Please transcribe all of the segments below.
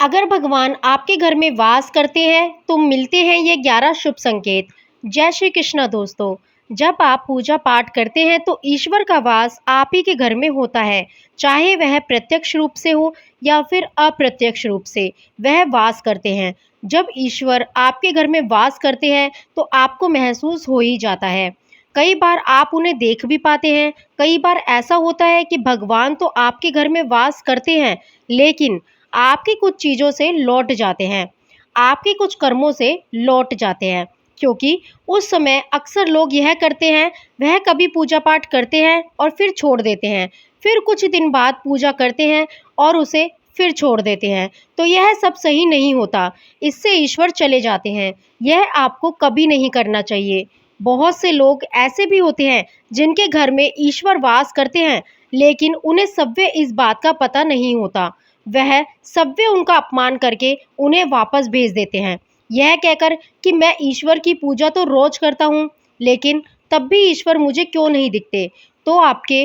अगर भगवान आपके घर में वास करते हैं तो मिलते हैं ये 11 शुभ संकेत। जय श्री कृष्णा दोस्तों। जब आप पूजा पाठ करते हैं तो ईश्वर का वास आप ही के घर में होता है, चाहे वह प्रत्यक्ष रूप से हो या फिर अप्रत्यक्ष रूप से वह वास करते हैं। जब ईश्वर आपके घर में वास करते हैं तो आपको महसूस हो ही जाता है। कई बार आप उन्हें देख भी पाते हैं। कई बार ऐसा होता है कि भगवान तो आपके घर में वास करते हैं, लेकिन आपकी कुछ चीज़ों से लौट जाते हैं, आपके कुछ कर्मों से लौट जाते हैं, क्योंकि उस समय अक्सर लोग यह करते हैं, वह कभी पूजा पाठ करते हैं और फिर छोड़ देते हैं, फिर कुछ दिन बाद पूजा करते हैं और उसे फिर छोड़ देते हैं। तो यह सब सही नहीं होता, इससे ईश्वर चले जाते हैं। यह आपको कभी नहीं करना चाहिए। बहुत से लोग ऐसे भी होते हैं जिनके घर में ईश्वर वास करते हैं, लेकिन उन्हें सव्य इस बात का पता नहीं होता। वह सव्य उनका अपमान करके उन्हें वापस भेज देते हैं, यह कहकर कि मैं ईश्वर की पूजा तो रोज करता हूँ, लेकिन तब भी ईश्वर मुझे क्यों नहीं दिखते। तो आपके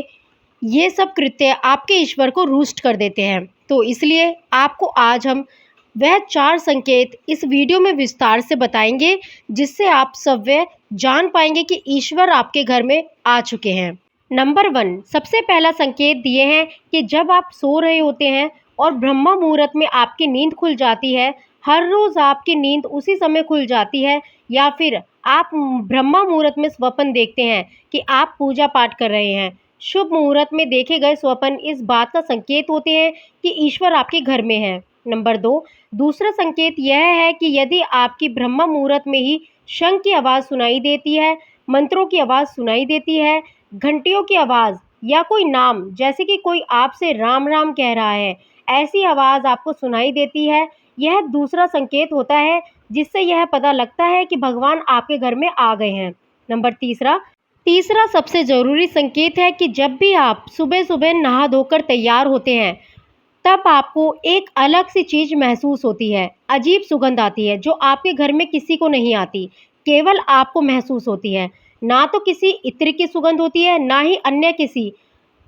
ये सब कृत्य आपके ईश्वर को रुष्ट कर देते हैं। तो इसलिए आपको आज हम वह 4 संकेत इस वीडियो में विस्तार से बताएंगे, जिससे आप सव्य जान पाएंगे कि ईश्वर आपके घर में आ चुके हैं। नंबर 1, सबसे पहला संकेत दिए हैं कि जब आप सो रहे होते हैं और ब्रह्म मुहूर्त में आपकी नींद खुल जाती है, हर रोज़ आपकी नींद उसी समय खुल जाती है, या फिर आप ब्रह्म मुहूर्त में स्वप्न देखते हैं कि आप पूजा पाठ कर रहे हैं। शुभ मुहूर्त में देखे गए स्वप्न इस बात का संकेत होते हैं कि ईश्वर आपके घर में है। नंबर 2, दूसरा संकेत यह है कि यदि आपकी ब्रह्म मुहूर्त में ही शंख की आवाज़ सुनाई देती है, मंत्रों की आवाज़ सुनाई देती है, घंटियों की आवाज़ या कोई नाम, जैसे कि कोई आपसे राम राम कह रहा है, ऐसी आवाज़ आपको सुनाई देती है, यह दूसरा संकेत होता है, जिससे यह पता लगता है कि भगवान आपके घर में आ गए हैं। नंबर तीसरा सबसे ज़रूरी संकेत है कि जब भी आप सुबह सुबह नहा धोकर तैयार होते हैं, तब आपको एक अलग सी चीज़ महसूस होती है, अजीब सुगंध आती है जो आपके घर में किसी को नहीं आती, केवल आपको महसूस होती है। ना तो किसी इत्र की सुगंध होती है, ना ही अन्य किसी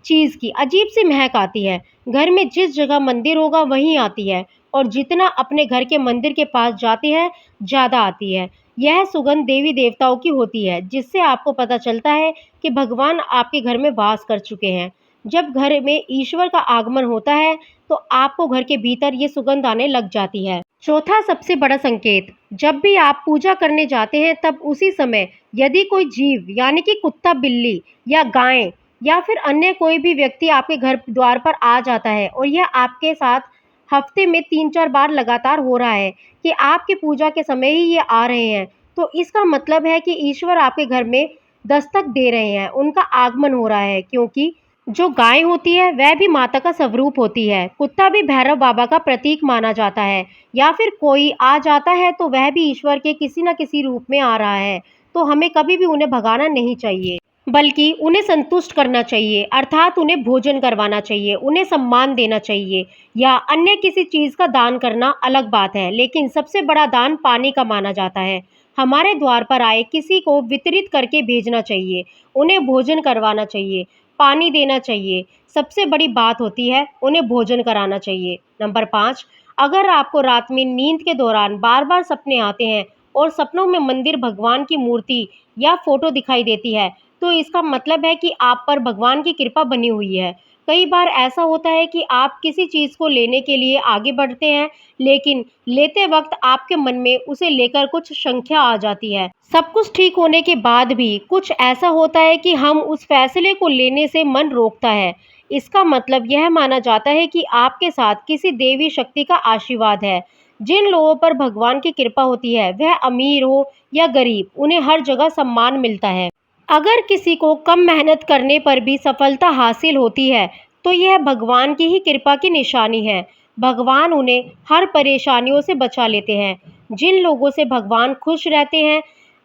चीज़ की अजीब सी महक आती है। घर में जिस जगह मंदिर होगा वहीं आती है, और जितना अपने घर के मंदिर के पास जाते हैं ज़्यादा आती है। यह सुगंध देवी देवताओं की होती है, जिससे आपको पता चलता है कि भगवान आपके घर में वास कर चुके हैं। जब घर में ईश्वर का आगमन होता है तो आपको घर के भीतर ये सुगंध आने लग जाती है। चौथा सबसे बड़ा संकेत, जब भी आप पूजा करने जाते हैं तब उसी समय यदि कोई जीव, यानी कि कुत्ता, बिल्ली या गाय या फिर अन्य कोई भी व्यक्ति आपके घर द्वार पर आ जाता है, और यह आपके साथ हफ्ते में 3-4 बार लगातार हो रहा है कि आपकी पूजा के समय ही ये आ रहे हैं, तो इसका मतलब है कि ईश्वर आपके घर में दस्तक दे रहे हैं, उनका आगमन हो रहा है। क्योंकि जो गाय होती है वह भी माता का स्वरूप होती है, कुत्ता भी भैरव बाबा का प्रतीक माना जाता है, या फिर कोई आ जाता है तो वह भी ईश्वर के किसी न किसी रूप में आ रहा है। तो हमें कभी भी उन्हें भगाना नहीं चाहिए, बल्कि उन्हें संतुष्ट करना चाहिए, अर्थात उन्हें भोजन करवाना चाहिए, उन्हें सम्मान देना चाहिए, या अन्य किसी चीज़ का दान करना अलग बात है, लेकिन सबसे बड़ा दान पानी का माना जाता है। हमारे द्वार पर आए किसी को वितरित करके भेजना चाहिए, उन्हें भोजन करवाना चाहिए, पानी देना चाहिए। सबसे बड़ी बात होती है उन्हें भोजन कराना चाहिए। नंबर 5, अगर आपको रात में नींद के दौरान बार बार सपने आते हैं और सपनों में मंदिर, भगवान की मूर्ति या फोटो दिखाई देती है, तो इसका मतलब है कि आप पर भगवान की कृपा बनी हुई है। कई बार ऐसा होता है कि आप किसी चीज़ को लेने के लिए आगे बढ़ते हैं, लेकिन लेते वक्त आपके मन में उसे लेकर कुछ शंका आ जाती है। सब कुछ ठीक होने के बाद भी कुछ ऐसा होता है कि हम उस फैसले को लेने से मन रोकता है। इसका मतलब यह माना जाता है कि आपके साथ किसी देवी शक्ति का आशीर्वाद है। जिन लोगों पर भगवान की कृपा होती है, वह अमीर हो या गरीब, उन्हें हर जगह सम्मान मिलता है। अगर किसी को कम मेहनत करने पर भी सफलता हासिल होती है, तो यह भगवान की ही कृपा की निशानी है। भगवान उन्हें हर परेशानियों से बचा लेते हैं। जिन लोगों से भगवान खुश रहते हैं,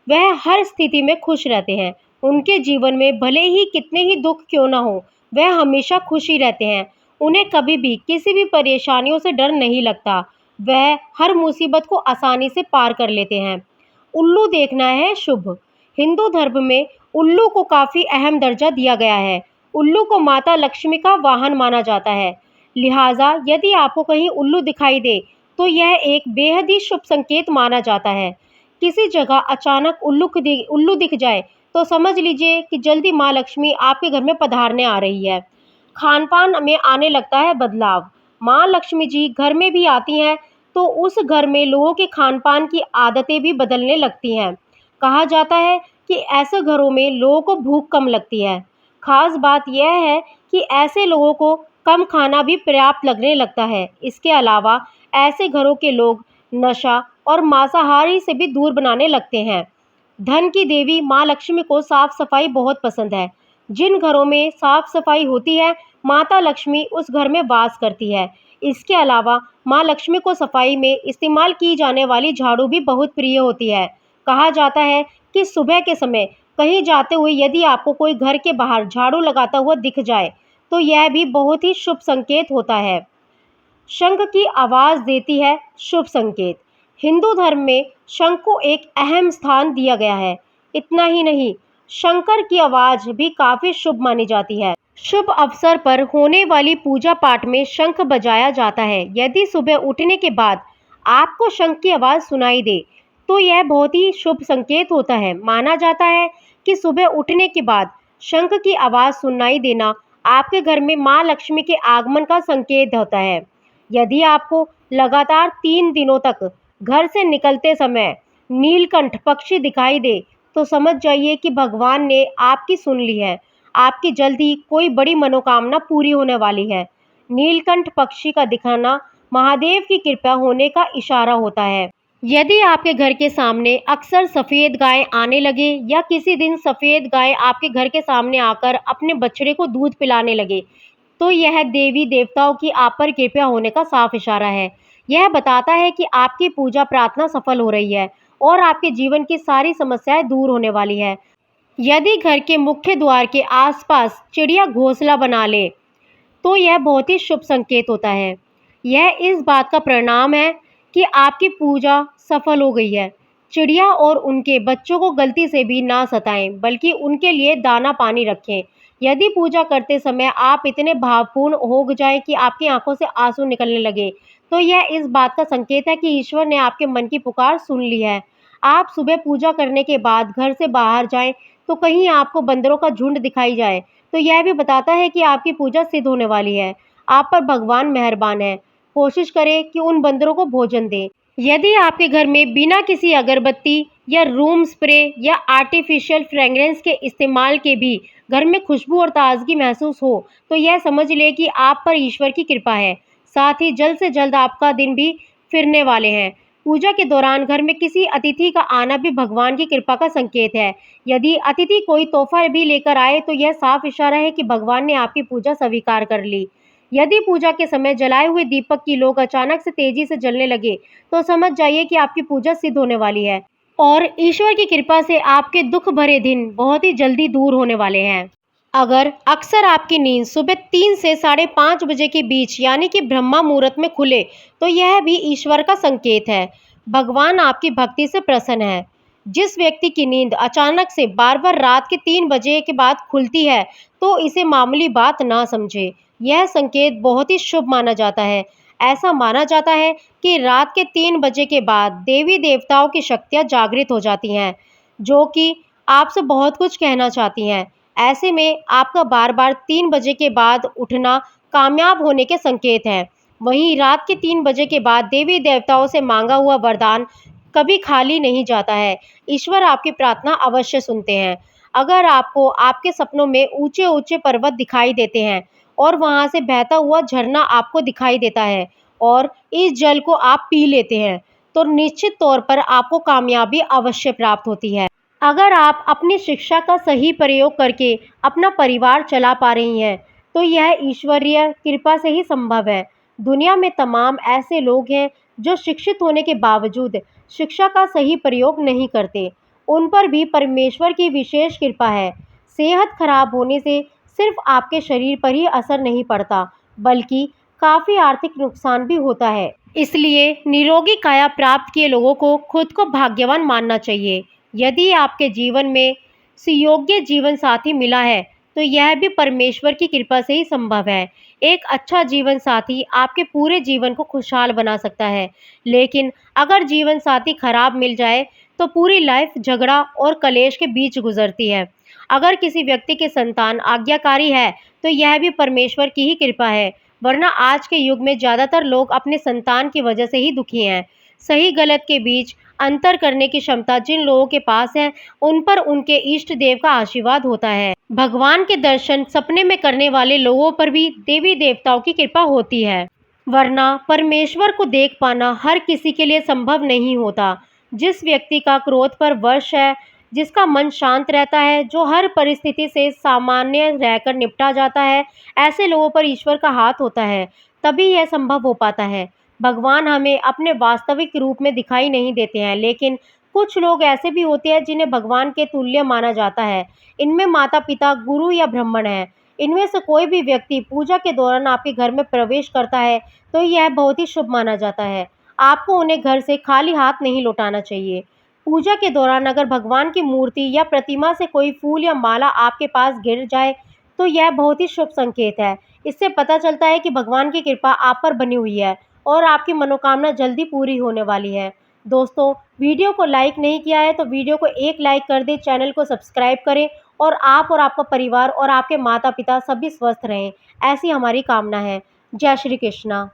वह हर स्थिति में खुश रहते हैं। उनके जीवन में भले ही कितने ही दुख क्यों ना हो, वह हमेशा खुश ही रहते हैं। उन्हें कभी भी किसी भी परेशानियों से डर नहीं लगता। वह हर मुसीबत को आसानी से पार कर लेते हैं। उल्लू देखना है शुभ। हिंदू धर्म में उल्लू को काफ़ी अहम दर्जा दिया गया है। उल्लू को माता लक्ष्मी का वाहन माना जाता है। लिहाजा यदि आपको कहीं उल्लू दिखाई दे तो यह एक बेहद ही शुभ संकेत माना जाता है। किसी जगह अचानक उल्लू दिख जाए तो समझ लीजिए कि जल्दी माँ लक्ष्मी आपके घर में पधारने आ रही है। खान पान में आने लगता है बदलाव। माँ लक्ष्मी जी घर में भी आती हैं तो उस घर में लोगों के खान पान की आदतें भी बदलने लगती हैं। कहा जाता है कि ऐसे घरों में लोगों को भूख कम लगती है। खास बात यह है कि ऐसे लोगों को कम खाना भी पर्याप्त लगने लगता है। इसके अलावा ऐसे घरों के लोग नशा और मांसाहारी से भी दूर बनाने लगते हैं। धन की देवी माँ लक्ष्मी को साफ सफाई बहुत पसंद है। जिन घरों में साफ सफाई होती है, माता लक्ष्मी उस घर में वास करती है। इसके अलावा माँ लक्ष्मी को सफाई में इस्तेमाल की जाने वाली झाड़ू भी बहुत प्रिय होती है। कहा जाता है कि सुबह के समय कहीं जाते हुए यदि आपको कोई घर के बाहर झाड़ू लगाता हुआ दिख जाए तो यह भी बहुत ही शुभ संकेत होता है। शंख की आवाज देती है शुभ संकेत। हिंदू धर्म में शंख को एक अहम स्थान दिया गया है। इतना ही नहीं, शंकर की आवाज भी काफी शुभ मानी जाती है। शुभ अवसर पर होने वाली पूजा पाठ में शंख बजाया जाता है। यदि सुबह उठने के बाद आपको शंख की आवाज सुनाई दे तो यह बहुत ही शुभ संकेत होता है। माना जाता है कि सुबह उठने के बाद शंख की आवाज सुनाई देना आपके घर में माँ लक्ष्मी के आगमन का संकेत होता है। यदि आपको लगातार 3 दिनों तक घर से निकलते समय नीलकंठ पक्षी दिखाई दे तो समझ जाइए कि भगवान ने आपकी सुन ली है। आपकी जल्द ही कोई बड़ी मनोकामना पूरी होने वाली है। नीलकंठ पक्षी का दिखाना महादेव की कृपा होने का इशारा होता है। यदि आपके घर के सामने अक्सर सफ़ेद गाय आने लगे या किसी दिन सफ़ेद गाय आपके घर के सामने आकर अपने बछड़े को दूध पिलाने लगे तो यह देवी देवताओं की आप पर कृपा होने का साफ इशारा है। यह बताता है कि आपकी पूजा प्रार्थना सफल हो रही है और आपके जीवन की सारी समस्याएं दूर होने वाली है। यदि घर के मुख्य द्वार के आसपास चिड़िया घोंसला बना ले तो यह बहुत ही शुभ संकेत होता है। यह इस बात का परिणाम है कि आपकी पूजा सफल हो गई है। चिड़िया और उनके बच्चों को गलती से भी ना सताएं, बल्कि उनके लिए दाना पानी रखें। यदि पूजा करते समय आप इतने भावपूर्ण हो जाएं कि आपकी आंखों से आंसू निकलने लगे, तो यह इस बात का संकेत है कि ईश्वर ने आपके मन की पुकार सुन ली है। आप सुबह पूजा करने के बाद घर से बाहर जाएं, तो कहीं आपको बंदरों का झुंड दिखाई जाए, तो यह भी बताता है कि आपकी पूजा सिद्ध होने वाली है। आप पर भगवान मेहरबान है। कोशिश करें कि उन बंदरों को भोजन दें। यदि आपके घर में बिना किसी अगरबत्ती या रूम स्प्रे या आर्टिफिशियल फ्रेगरेंस के इस्तेमाल के भी घर में खुशबू और ताजगी महसूस हो, तो यह समझ लें कि आप पर ईश्वर की कृपा है। साथ ही जल्द से जल्द आपका दिन भी फिरने वाले हैं। पूजा के दौरान घर में किसी अतिथि का आना भी भगवान की कृपा का संकेत है। यदि अतिथि कोई तोहफा भी लेकर आए तो यह साफ इशारा है कि भगवान ने आपकी पूजा स्वीकार कर ली। यदि पूजा के समय जलाए हुए दीपक की लौ अचानक से तेजी से जलने लगे तो समझ जाइए कि आपकी पूजा सिद्ध होने वाली है और ईश्वर की कृपा से आपके दुख भरे दिन बहुत ही जल्दी दूर होने वाले हैं। अगर अक्सर आपकी नींद सुबह 3 से 5:30 बजे के बीच यानी कि ब्रह्मा मुहूर्त में खुले तो यह भी ईश्वर का संकेत है। भगवान आपकी भक्ति से प्रसन्न है। जिस व्यक्ति की नींद अचानक से बार बार रात के 3 बजे के बाद खुलती है तो इसे मामूली बात ना समझे। यह संकेत बहुत ही शुभ माना जाता है। ऐसा माना जाता है कि रात के 3 बजे के बाद देवी देवताओं की शक्तियाँ जागृत हो जाती हैं, जो कि आपसे बहुत कुछ कहना चाहती हैं। ऐसे में आपका बार बार 3 बजे के बाद उठना कामयाब होने के संकेत हैं। वहीं रात के 3 बजे के बाद देवी देवताओं से मांगा हुआ वरदान कभी खाली नहीं जाता है। ईश्वर आपकी प्रार्थना अवश्य सुनते हैं। अगर आपको आपके सपनों में ऊंचे ऊंचे पर्वत दिखाई देते हैं और वहां से बहता हुआ झरना आपको दिखाई देता है और इस जल को आप पी लेते हैं तो निश्चित तौर पर आपको कामयाबी अवश्य प्राप्त होती है। अगर आप अपनी शिक्षा का सही प्रयोग करके अपना परिवार चला पा रही हैं तो यह ईश्वरीय कृपा से ही संभव है। दुनिया में तमाम ऐसे लोग हैं जो शिक्षित होने के बावजूद शिक्षा का सही प्रयोग नहीं करते। उन पर भी परमेश्वर की विशेष कृपा है। सेहत खराब होने से सिर्फ आपके शरीर पर ही असर नहीं पड़ता, बल्कि काफ़ी आर्थिक नुकसान भी होता है। इसलिए निरोगी काया प्राप्त किए लोगों को खुद को भाग्यवान मानना चाहिए। यदि आपके जीवन में सुयोग्य जीवन साथी मिला है तो यह भी परमेश्वर की कृपा से ही संभव है। एक अच्छा जीवन साथी आपके पूरे जीवन को खुशहाल बना सकता है, लेकिन अगर जीवन साथी खराब मिल जाए तो पूरी लाइफ झगड़ा और कलेश के बीच गुजरती है। अगर किसी व्यक्ति के संतान आज्ञाकारी है तो यह भी परमेश्वर की ही कृपा है, वरना आज के युग में ज्यादातर लोग अपने संतान की वजह से ही दुखी हैं। सही गलत के बीच अंतर करने की क्षमता जिन लोगों के पास है, उन पर उनके इष्ट देव का आशीर्वाद होता है। भगवान के दर्शन सपने में करने वाले लोगों पर भी देवी देवताओं की कृपा होती है, वरना परमेश्वर को देख पाना हर किसी के लिए संभव नहीं होता। जिस व्यक्ति का क्रोध पर वश है, जिसका मन शांत रहता है, जो हर परिस्थिति से सामान्य रहकर निपटा जाता है, ऐसे लोगों पर ईश्वर का हाथ होता है, तभी यह संभव हो पाता है। भगवान हमें अपने वास्तविक रूप में दिखाई नहीं देते हैं, लेकिन कुछ लोग ऐसे भी होते हैं जिन्हें भगवान के तुल्य माना जाता है। इनमें माता-पिता, गुरु या ब्राह्मण हैं। इनमें से कोई भी व्यक्ति पूजा के दौरान आपके घर में प्रवेश करता है, तो यह बहुत ही शुभ माना जाता है। आपको उन्हें घर से खाली हाथ नहीं लौटाना चाहिए। पूजा के दौरान अगर भगवान की मूर्ति या प्रतिमा से कोई फूल या माला आपके पास गिर जाए, तो यह बहुत ही शुभ संकेत है। इससे पता चलता है कि भगवान की कृपा आप पर बनी हुई है और आपकी मनोकामना जल्दी पूरी होने वाली है। दोस्तों, वीडियो को लाइक नहीं किया है तो वीडियो को एक लाइक कर दें, चैनल को सब्सक्राइब करें और आप और आपका परिवार और आपके माता-पिता सभी स्वस्थ रहें, ऐसी हमारी कामना है। जय श्री कृष्णा।